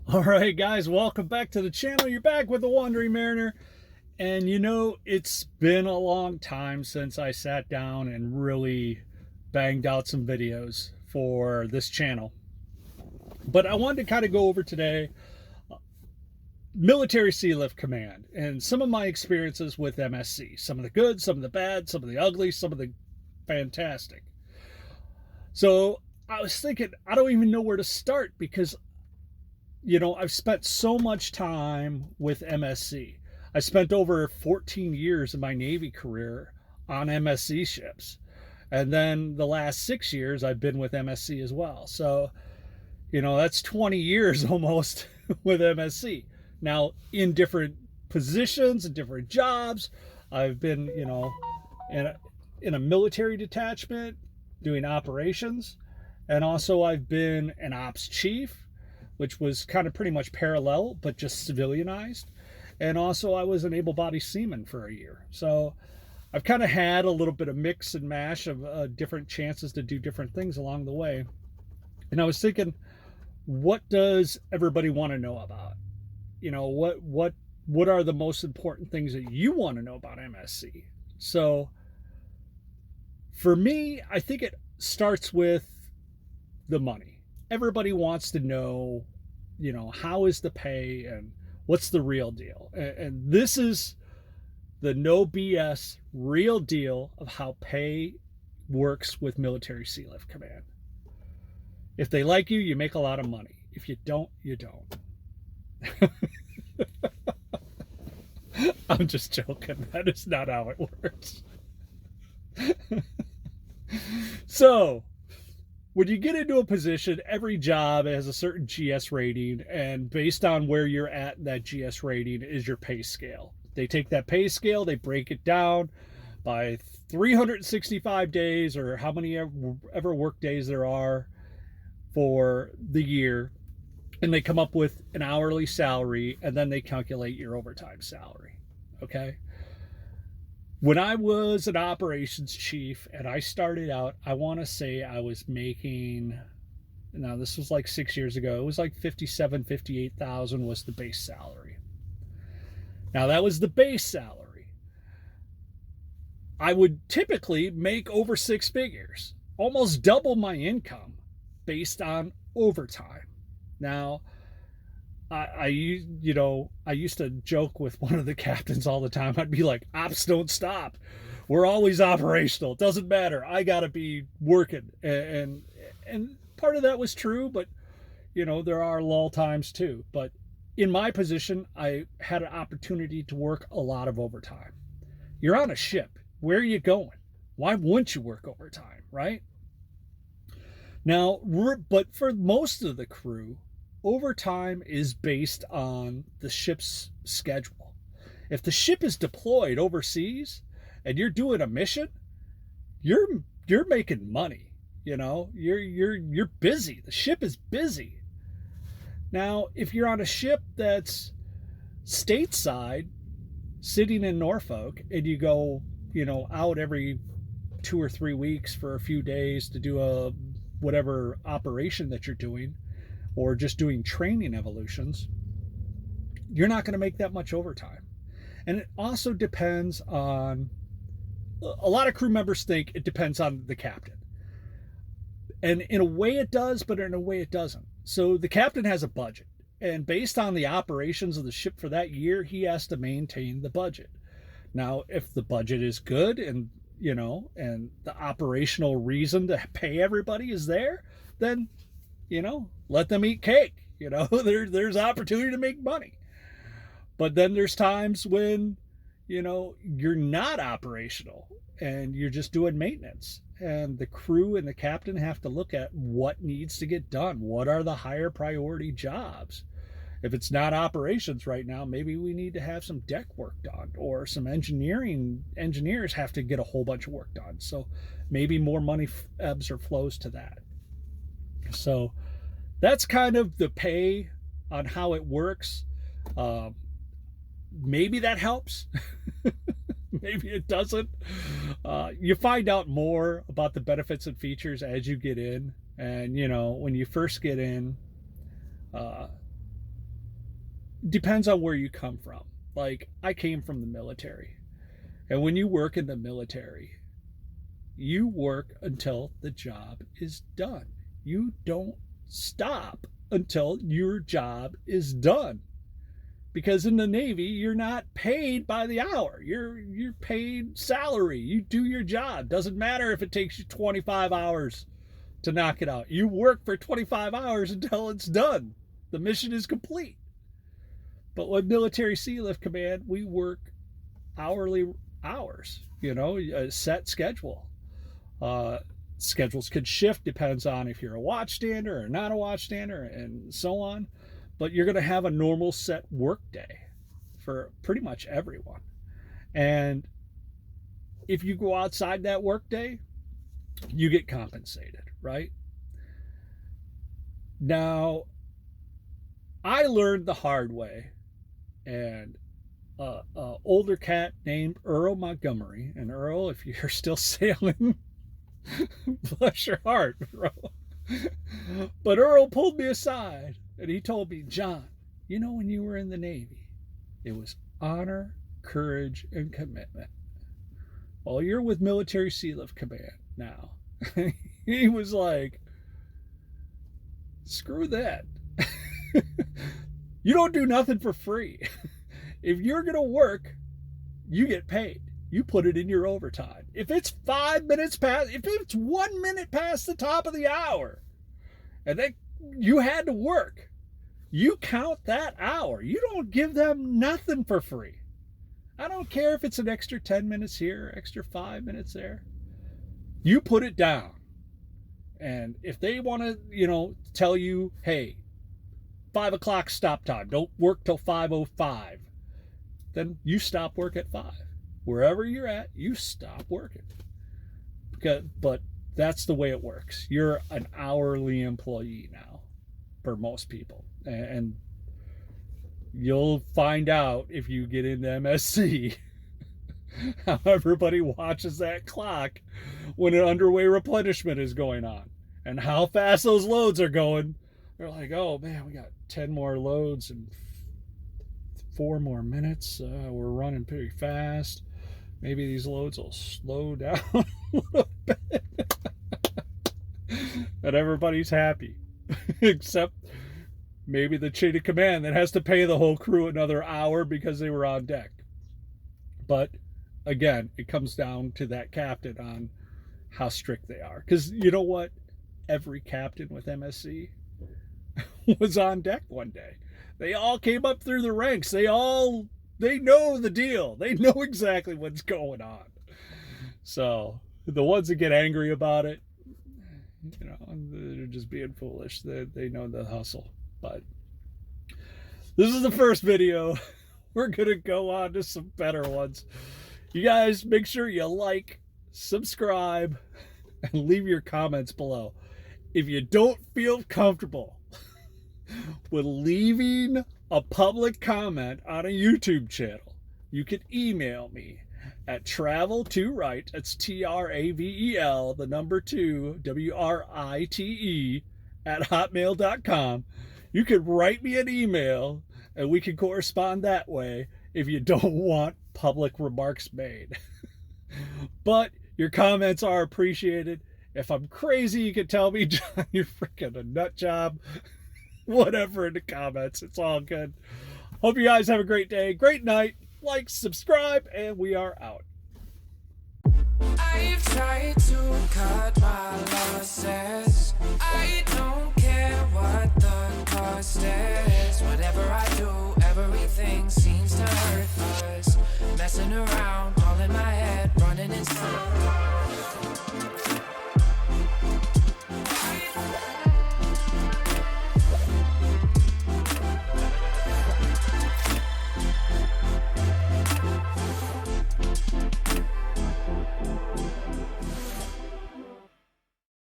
All right, guys, welcome back to the channel. You're back with the Wandering Mariner. And it's been a long time since I sat down and really banged out some videos for this channel. But I wanted to kind of go over today Military Sealift Command and some of my experiences with MSC. Some of the good, some of the bad, some of the ugly, some of the fantastic. So I was thinking, I don't even know where to start because I've spent so much time with MSC. I spent over 14 years of my Navy career on MSC ships. And then the last 6 years, I've been with MSC as well. So, that's 20 years almost with MSC. Now, in different positions and different jobs, I've been, in a military detachment doing operations. And also, I've been an ops chief, which was kind of pretty much parallel, but just civilianized. And also I was an able-bodied seaman for a year. So I've kind of had a little bit of mix and mash of different chances to do different things along the way. And I was thinking, what does everybody want to know about? What are the most important things that you want to know about MSC? So for me, I think it starts with the money. Everybody wants to know, how is the pay and what's the real deal? And this is the no BS real deal of how pay works with Military Sealift Command. If they like you, you make a lot of money. If you don't, you don't. I'm just joking. That is not how it works. So, when you get into a position, every job has a certain GS rating, and based on where you're at in that GS rating is your pay scale. They take that pay scale, they break it down by 365 days or how many ever work days there are for the year, and they come up with an hourly salary, and then they calculate your overtime salary. Okay? When I was an operations chief and I started out, I want to say I was making, now this was like 6 years ago, it was like 58,000 was the base salary. Now that was the base salary. I would typically make over six figures, almost double my income based on overtime. Now, I used to joke with one of the captains all the time. I'd be like, ops don't stop. We're always operational. It doesn't matter. I got to be working. And part of that was true, but, there are lull times too. But in my position, I had an opportunity to work a lot of overtime. You're on a ship. Where are you going? Why wouldn't you work overtime, right? Now, but for most of the crew, overtime is based on the ship's schedule. If the ship is deployed overseas and you're doing a mission, you're making money. You're busy. The ship is busy. Now, if you're on a ship that's stateside, sitting in Norfolk, and you go, out every 2 or 3 weeks for a few days to do a whatever operation that you're doing, or just doing training evolutions, you're not going to make that much overtime. And it also depends on, a lot of crew members think it depends on the captain. And in a way it does, but in a way it doesn't. So the captain has a budget. And based on the operations of the ship for that year, he has to maintain the budget. Now, if the budget is good and, and the operational reason to pay everybody is there, then let them eat cake. There's opportunity to make money. But then there's times when, you're not operational and you're just doing maintenance. And the crew and the captain have to look at what needs to get done. What are the higher priority jobs? If it's not operations right now, maybe we need to have some deck work done, or some engineers have to get a whole bunch of work done. So maybe more money ebbs or flows to that. So that's kind of the pay on how it works. Maybe that helps. Maybe it doesn't. You find out more about the benefits and features as you get in. And, when you first get in, depends on where you come from. Like, I came from the military. And when you work in the military, you work until the job is done. You don't stop until your job is done. Because in the Navy, you're not paid by the hour. You're paid salary. You do your job. Doesn't matter if it takes you 25 hours to knock it out. You work for 25 hours until it's done. The mission is complete. But with Military Sealift Command, we work hourly hours, a set schedule. Schedules could shift, depends on if you're a watchstander or not a watchstander, and so on. But you're going to have a normal set work day for pretty much everyone. And if you go outside that work day, you get compensated, right? Now, I learned the hard way, and an older cat named Earl Montgomery, and Earl, if you're still sailing, bless your heart, bro. But Earl pulled me aside and he told me, John, when you were in the Navy, it was honor, courage, and commitment. Well, you're with Military Sealift Command now. He was like, screw that. You don't do nothing for free. If you're going to work, you get paid. You put it in your overtime. If it's 5 minutes past, if it's 1 minute past the top of the hour, and then you had to work, you count that hour. You don't give them nothing for free. I don't care if it's an extra 10 minutes here, extra 5 minutes there. You put it down. And if they want to, tell you, hey, 5 o'clock stop time, don't work till 5:05, then you stop work at 5. Wherever you're at, you stop working. But that's the way it works. You're an hourly employee now for most people. And you'll find out if you get into MSC how everybody watches that clock when an underway replenishment is going on and how fast those loads are going. They're like, oh man, we got 10 more loads and 4 more minutes. We're running pretty fast. Maybe these loads will slow down a little bit. And everybody's happy. Except maybe the chain of command that has to pay the whole crew another hour because they were on deck. But again, it comes down to that captain on how strict they are. Because you know what? Every captain with MSC was on deck one day. They all came up through the ranks. They know the deal. They know exactly what's going on. So the ones that get angry about it, they're just being foolish. They know the hustle. But this is the first video. We're going to go on to some better ones. You guys make sure you like, subscribe, and leave your comments below. If you don't feel comfortable with leaving a public comment on a YouTube channel, you can email me at travel2write, that's TRAVEL, the number 2, WRITE, at hotmail.com. You can write me an email and we can correspond that way if you don't want public remarks made. But your comments are appreciated. If I'm crazy, you can tell me, John, you're freaking a nut job. Whatever in the comments. It's all good. Hope you guys have a great day, great night. Like, subscribe, and we are out. I've tried to